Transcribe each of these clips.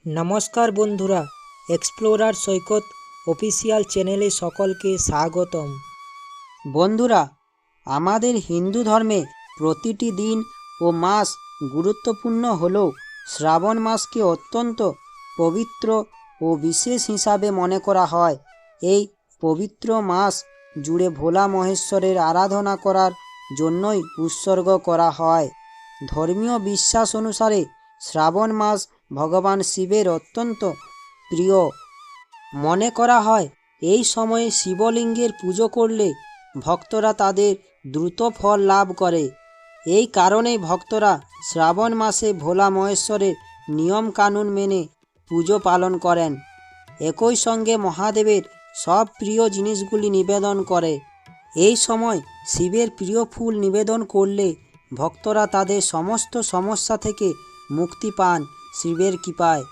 নমস্কার বন্ধুরা, এক্সপ্লোরার সৈকত অফিসিয়াল চ্যানেলে সকলকে স্বাগতম। বন্ধুরা, আমাদের হিন্দু ধর্মে প্রতিটি দিন ও মাস গুরুত্বপূর্ণ হলেও শ্রাবণ মাসকে অত্যন্ত পবিত্র ও বিশেষ হিসাবে মনে করা হয়। এই পবিত্র মাস জুড়ে ভোলা মহেশ্বরের আরাধনা করার জন্যই উৎসর্গ করা হয়। ধর্মীয় বিশ্বাস অনুসারে শ্রাবণ মাস ভগবান শিবের অত্যন্ত প্রিয়। মনে করা হয় এই সময়ে শিবলিঙ্গের পুজো করলে ভক্তরা তাদের দ্রুত ফল লাভ করে। এই কারণেই ভক্তরা শ্রাবণ মাসে ভোলা মহেশ্বরের নিয়ম কানুন মেনে পুজো পালন করেন। একই সঙ্গে মহাদেবের সব প্রিয় জিনিসগুলি নিবেদন করে। এই সময় শিবের প্রিয় ফুল নিবেদন করলে ভক্তরা তাদের সমস্ত সমস্যা থেকে মুক্তি পান, শিবের কৃপায়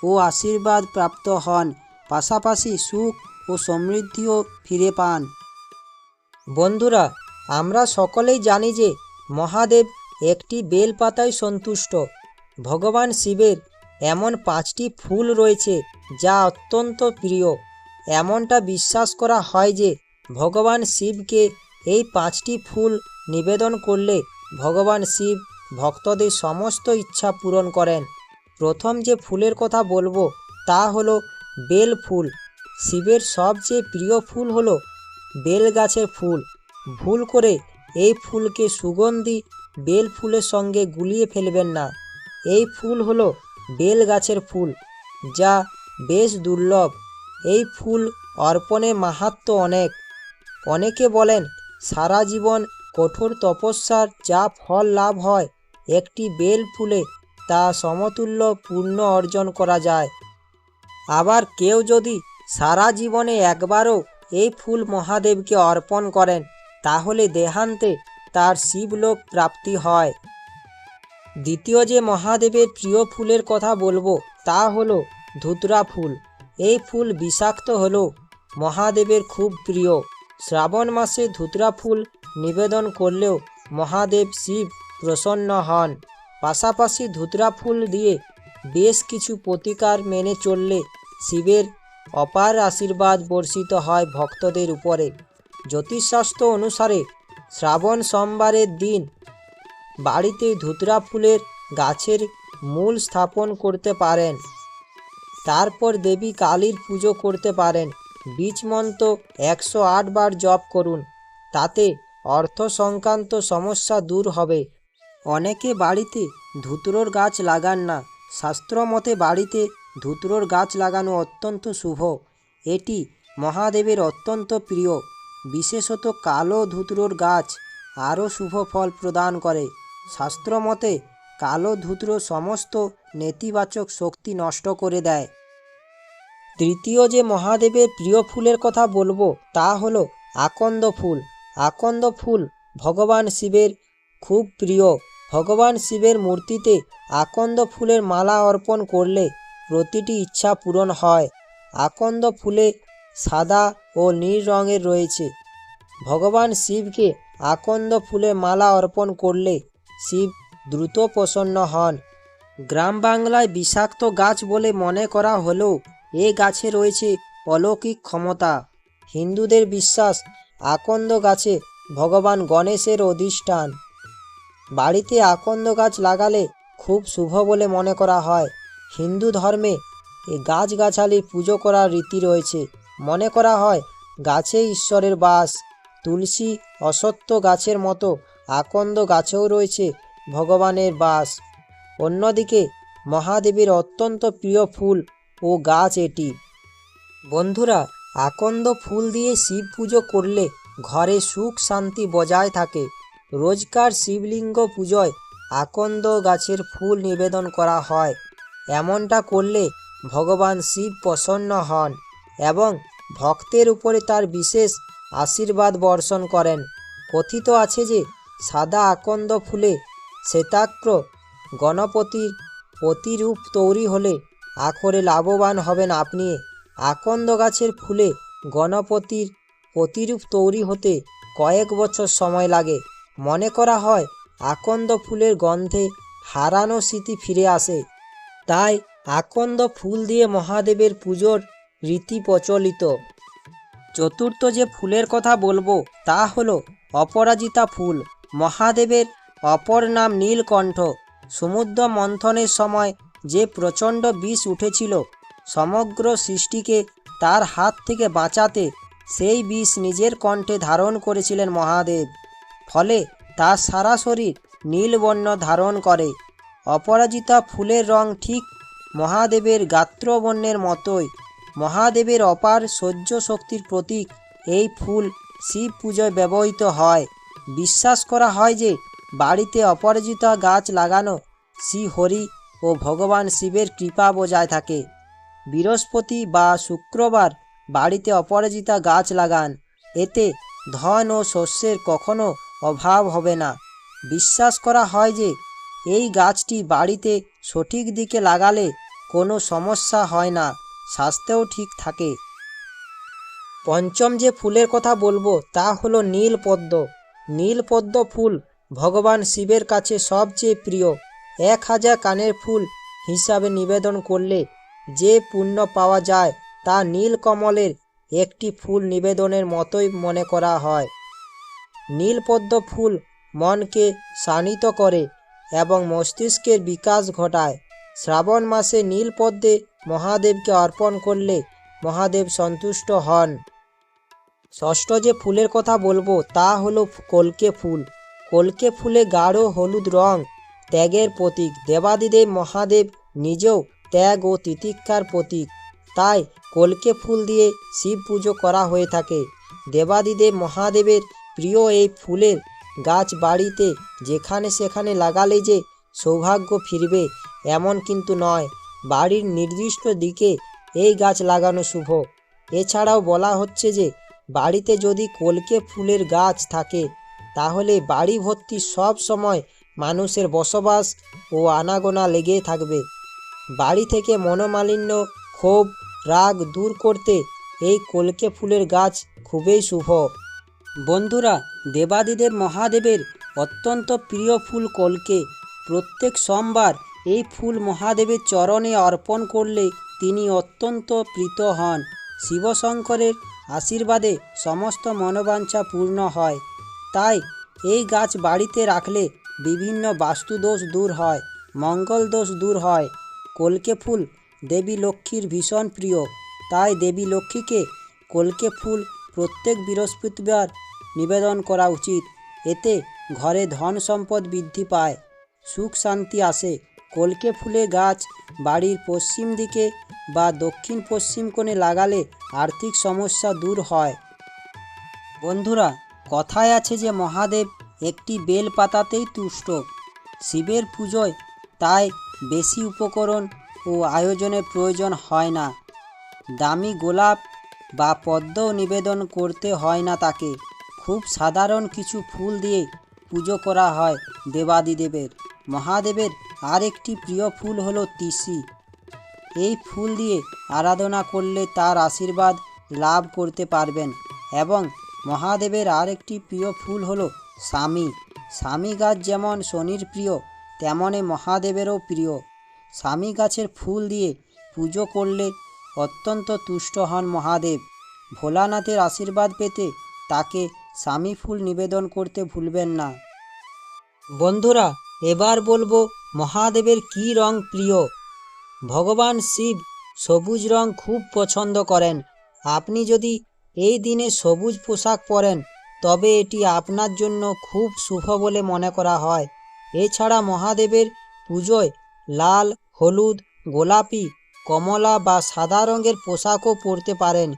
ও আশীর্বাদ প্রাপ্ত হন, পাশাপাশি সুখ ও সমৃদ্ধিও ফিরে পান। বন্ধুরা, আমরা সকলেই জানি যে মহাদেব একটি বেলপাতায় সন্তুষ্ট। ভগবান শিবের এমন 5টি ফুল রয়েছে যা অত্যন্ত প্রিয়। এমনটা বিশ্বাস করা হয় যে ভগবান শিবকে এই 5টি ফুল নিবেদন করলে ভগবান শিব ভক্তদের সমস্ত ইচ্ছা পূরণ করেন। প্রথম যে ফুলের কথা বলবো তা হলো বেল ফুল। শিবের সবচেয়ে প্রিয় ফুল হলো বেল গাছের ফুল। ভুল করে এই ফুলকে সুগন্ধি বেল ফুলের সঙ্গে গুলিয়ে ফেলবেন না। এই ফুল হলো বেল গাছের ফুল, যা বেশ দুর্লভ। এই ফুল অর্পণের মাহাত্ম্য অনেক। অনেকে বলেন সারা জীবন কঠোর তপস্যার যা ফল লাভ হয়, একটি বেল ফুলে তা সমতুল্য পুণ্য অর্জন করা যায়। আবার কেউ যদি সারা জীবনে একবারও এই ফুল মহাদেবকে অর্পণ করেন, তাহলে দেহান্তে তার শিবলোক প্রাপ্তি হয়। দ্বিতীয় যে মহাদেবের প্রিয় ফুলের কথা বলবো তা হলো ধুতরা ফুল। এই ফুল বিষাক্ত হলেও মহাদেবের খুব প্রিয়। শ্রাবণ মাসে ধুতরা ফুল নিবেদন করলেও মহাদেব শিব প্রসন্ন হন। পাশাপাশি ধুতরা ফুল দিয়ে বেশ কিছু প্রতিকার মেনে চললে শিবের অপার আশীর্বাদ বর্ষিত হয় ভক্তদের উপরে। জ্যোতিষশাস্ত্র অনুসারে শ্রাবণ সোমবারের দিন বাড়িতে ধুতরা ফুলের গাছের মূল স্থাপন করতে পারেন। তারপর দেবী কালীর পুজো করতে পারেন। বীজ মন্ত্র 108 বার জপ করুন, তাতে অর্থ সংক্রান্ত সমস্যা দূর হবে। অনেকে বাড়িতে ধুতরোর গাছ লাগান না। শাস্ত্র মতে বাড়িতে ধুতরোর গাছ লাগানো অত্যন্ত শুভ। এটি মহাদেবের অত্যন্ত প্রিয়। বিশেষত কালো ধুতরোর গাছ আরও শুভ ফল প্রদান করে। শাস্ত্র মতে কালো ধুতরো সমস্ত নেতিবাচক শক্তি নষ্ট করে দেয়। তৃতীয় যে মহাদেবের প্রিয় ফুলের কথা বলবো তা হলো আকন্দ ফুল। আকন্দ ফুল ভগবান শিবের খুব প্রিয়। ভগবান শিবের মূর্তিতে আকন্দ ফুলের মালা অর্পণ করলে প্রতিটি ইচ্ছা পূরণ হয়। আকন্দ ফুলে সাদা ও নীল রঙের রয়েছে। ভগবান শিবকে আকন্দ ফুলের মালা অর্পণ করলে শিব দ্রুত প্রসন্ন হন। গ্রাম বাংলায় বিষাক্ত গাছ বলে মনে করা হলেও এ গাছে রয়েছে অলৌকিক ক্ষমতা। হিন্দুদের বিশ্বাস আকন্দ গাছে ভগবান গণেশের অধিষ্ঠান। বাড়িতে আকন্দ গাছ লাগালে খুব শুভ বলে মনে করা হয়। হিন্দু ধর্মে এই গাছগাছালি পুজো করার রীতি রয়েছে। মনে করা হয় গাছে ঈশ্বরের বাস। তুলসী, অশ্বত্থ গাছের মতো আকন্দ গাছেও রয়েছে ভগবানের বাস। অন্যদিকে মহাদেবের অত্যন্ত প্রিয় ফুল ও গাছ এটি। বন্ধুরা, আকন্দ ফুল দিয়ে শিব পুজো করলে ঘরে সুখ শান্তি বজায় থাকে। রোজকার শিবলিঙ্গ পুজোয় আকন্দ গাছের ফুল নিবেদন করা হয়। এমনটা করলে ভগবান শিব প্রসন্ন হন এবং ভক্তের উপরে তার বিশেষ আশীর্বাদ বর্ষণ করেন। কথিত আছে যে সাদা আকন্দ ফুলে শ্বেতাক্র গণপতির প্রতিরূপ তৈরি হলে আখরে লাভবান হবেন আপনি। আকন্দ গাছের ফুলে গণপতির প্রতিরূপ তৈরি হতে কয়েক বছর সময় লাগে। মনে করা হয় আকন্দ ফুলের গন্ধে হারানো স্মৃতি ফিরে আসে। তাই আকন্দ ফুল দিয়ে মহাদেবের পুজোর রীতি প্রচলিত। চতুর্থ যে ফুলের কথা বলবো তা হলো অপরাজিতা ফুল। মহাদেবের অপর নাম নীলকণ্ঠ। সমুদ্র মন্থনের সময় যে প্রচণ্ড বিষ উঠেছিল, সমগ্র সৃষ্টিকে তার হাত থেকে বাঁচাতে সেই বিষ নিজের কণ্ঠে ধারণ করেছিলেন মহাদেব। ফলে তার সারা শরীর নীলবর্ণ ধারণ করে। অপরাজিতা ফুলের রং ঠিক মহাদেবের গাত্রবর্ণের মতোই। মহাদেবের অপার সহ্য শক্তির প্রতীক এই ফুল শিব পুজোয় ব্যবহৃত হয়। বিশ্বাস করা হয় যে বাড়িতে অপরাজিতা গাছ লাগানো শ্রীহরি ও ভগবান শিবের কৃপা বজায় থাকে। বৃহস্পতি বা শুক্রবার বাড়িতে অপরাজিতা গাছ লাগান, এতে ধন ও শস্যের কখনো অভাব হবে না। বিশ্বাস করা হয় যে এই গাছটি বাড়িতে সঠিক দিকে লাগালে কোনো সমস্যা হয় না, স্বাস্থ্যও ঠিক থাকে। পঞ্চম যে ফুলের কথা বলবো তা হলো নীলপদ্ম। নীলপদ্ম ফুল ভগবান শিবের কাছে সবচেয়ে প্রিয়। 1000 কানের ফুল হিসাবে নিবেদন করলে যে পুণ্য পাওয়া যায় তা নীলকমলের একটি ফুল নিবেদনের মতোই মনে করা হয়। নীলপদ্ম ফুল মনকে শানিত করে এবং মস্তিষ্কের বিকাশ ঘটায়। শ্রাবণ মাসে নীলপদ্মে মহাদেবকে অর্পণ করলে মহাদেব সন্তুষ্ট হন। ষষ্ঠ যে ফুলের কথা বলবো তা হলো কল্কে ফুল। কল্কে ফুলে গাঢ় হলুদ রং ত্যাগের প্রতীক। দেবাদিদেব মহাদেব নিজেও ত্যাগ ও তিতিক্ষার প্রতীক, তাই কল্কে ফুল দিয়ে শিব পুজো করা হয়ে থাকে। দেবাদিদেব মহাদেবের প্রিয় এই ফুলের গাছ বাড়িতে যেখানে সেখানে লাগালে যে সৌভাগ্য ফিরবে এমন কিন্তু নয়, বাড়ির নির্দিষ্ট দিকে এই গাছ লাগানো শুভ। এছাড়াও বলা হচ্ছে যে বাড়িতে যদি কল্কে ফুলের গাছ থাকে তাহলে বাড়ি ভর্তি সব সময় মানুষের বসবাস ও আনাগোনা লেগে থাকবে। বাড়ি থেকে মনোমালিন্য, ক্ষোভ, রাগ দূর করতে এই কল্কে ফুলের গাছ খুবই শুভ। বন্ধুরা, দেবাদিদেব মহাদেবের অত্যন্ত প্রিয় ফুল কল্কে। প্রত্যেক সোমবার এই ফুল মহাদেবের চরণে অর্পণ করলে তিনি অত্যন্ত প্রীত হন। শিবশঙ্করের আশীর্বাদে সমস্ত মনোবাঞ্ছা পূর্ণ হয়। তাই এই গাছ বাড়িতে রাখলে বিভিন্ন বাস্তুদোষ দূর হয়, মঙ্গল দোষ দূর হয়। কল্কে ফুল দেবী লক্ষ্মীর ভীষণ প্রিয়, তাই দেবী লক্ষ্মীকে কল্কে ফুল প্রত্যেক বৃহস্পতিবার নিবেদন করা উচিত। এতে ঘরে ধন সম্পদ বৃদ্ধি পায়, সুখ শান্তি আসে। কল্কে ফুলের গাছ বাড়ির পশ্চিম দিকে বা দক্ষিণ পশ্চিম কোণে লাগালে আর্থিক সমস্যা দূর হয়। বন্ধুরা, কথায় আছে যে মহাদেব একটি বেল পাতাতেই তুষ্ট। শিবের পুজোয় তাই বেশি উপকরণ ও আয়োজনের প্রয়োজন হয় না। দামি গোলাপ বা পদ্মও নিবেদন করতে হয় না তাকে। খুব সাধারণ কিছু ফুল দিয়ে পুজো করা হয় দেবাদিদেবের। মহাদেবের আরেকটি প্রিয় ফুল হলো তিসি। এই ফুল দিয়ে আরাধনা করলে তার আশীর্বাদ লাভ করতে পারবেন। এবং মহাদেবের আরেকটি প্রিয় ফুল হলো স্বামী। স্বামী গাছ যেমন শনির প্রিয় তেমনই মহাদেবেরও প্রিয়। স্বামী গাছের ফুল দিয়ে পুজো করলে অত্যন্ত তুষ্ট হন মহাদেব। ভোলানাথের আশীর্বাদ পেতে তাকে স্বামী ফুল নিবেদন করতে ভুলবেন না। বন্ধুরা, এবার বলবো মহাদেবের কী রং প্রিয়। ভগবান শিব সবুজ রং খুব পছন্দ করেন। আপনি যদি এই দিনে সবুজ পোশাক পরেন তবে এটি আপনার জন্য খুব শুভ বলে মনে করা হয়। এছাড়া মহাদেবের পুজোয় লাল, হলুদ, গোলাপি, কমলা বা সাদা রঙের পোশাকও পরতে পারেন।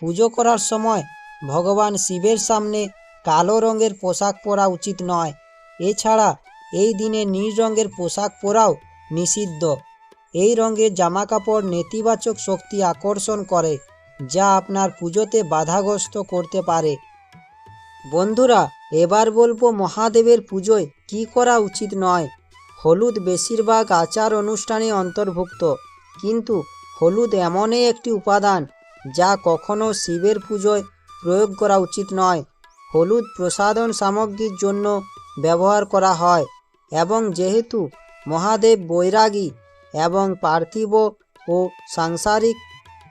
পুজো করার সময় ভগবান শিবের সামনে কালো রঙের পোশাক পরা উচিত নয়। এছাড়া এই দিনে নীল রঙের পোশাক পরাও নিষিদ্ধ। এই রঙের জামাকাপড় নেতিবাচক শক্তি আকর্ষণ করে, যা আপনার পুজোতে বাধাগ্রস্ত করতে পারে। বন্ধুরা, এবার বলবো মহাদেবের পুজোয় কি করা উচিত নয়। হলুদ বেশিরভাগ আচার অনুষ্ঠানে অন্তর্ভুক্ত, কিন্তু হলুদ এমনই একটি উপাদান যা কখনো শিবের পুজোয় প্রয়োগ করা উচিত নয়। হলুদ প্রসাধন সামগ্রীর জন্য ব্যবহার করা হয় এবং যেহেতু মহাদেব বৈরাগী এবং পার্থিব ও সাংসারিক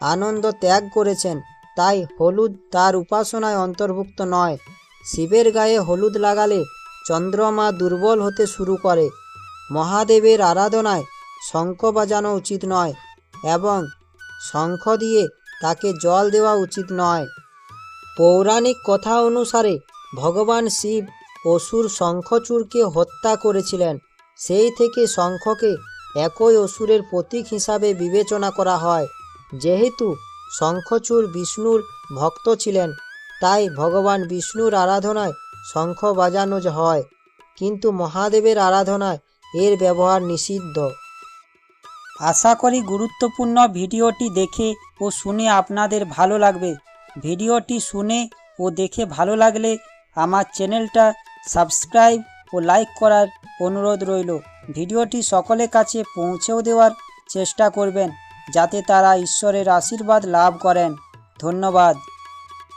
আনন্দ ত্যাগ করেছেন, তাই হলুদ তার উপাসনায় অন্তর্ভুক্ত নয়। শিবের গায়ে হলুদ লাগালে চন্দ্রমা দুর্বল হতে শুরু করে। মহাদেবের আরাধনায় শঙ্খ বাজানো উচিত নয় এবং শঙ্খ দিয়ে তাকে জল দেওয়া উচিত নয়। পৌরাণিক কথা অনুসারে ভগবান শিব অসুর শঙ্খচূড়কে হত্যা করেছিলেন। সেই থেকে শঙ্খকে একই অসুরের প্রতীক হিসাবে বিবেচনা করা হয়। যেহেতু শঙ্খচূড় বিষ্ণুর ভক্ত ছিলেন, তাই ভগবান বিষ্ণুর আরাধনায় শঙ্খ বাজানো হয়, কিন্তু মহাদেবের আরাধনায় এর ব্যবহার নিষিদ্ধ। আশা করি গুরুত্বপূর্ণ ভিডিওটি দেখে ও শুনে আপনাদের ভালো লাগবে। ভিডিওটি শুনে ও দেখে ভালো লাগলে আমার চ্যানেলটা সাবস্ক্রাইব ও লাইক করার অনুরোধ রইল। ভিডিওটি সকলের কাছে পৌঁছেও দেওয়ার চেষ্টা করবেন, যাতে তারা ঈশ্বরের আশীর্বাদ লাভ করেন। ধন্যবাদ।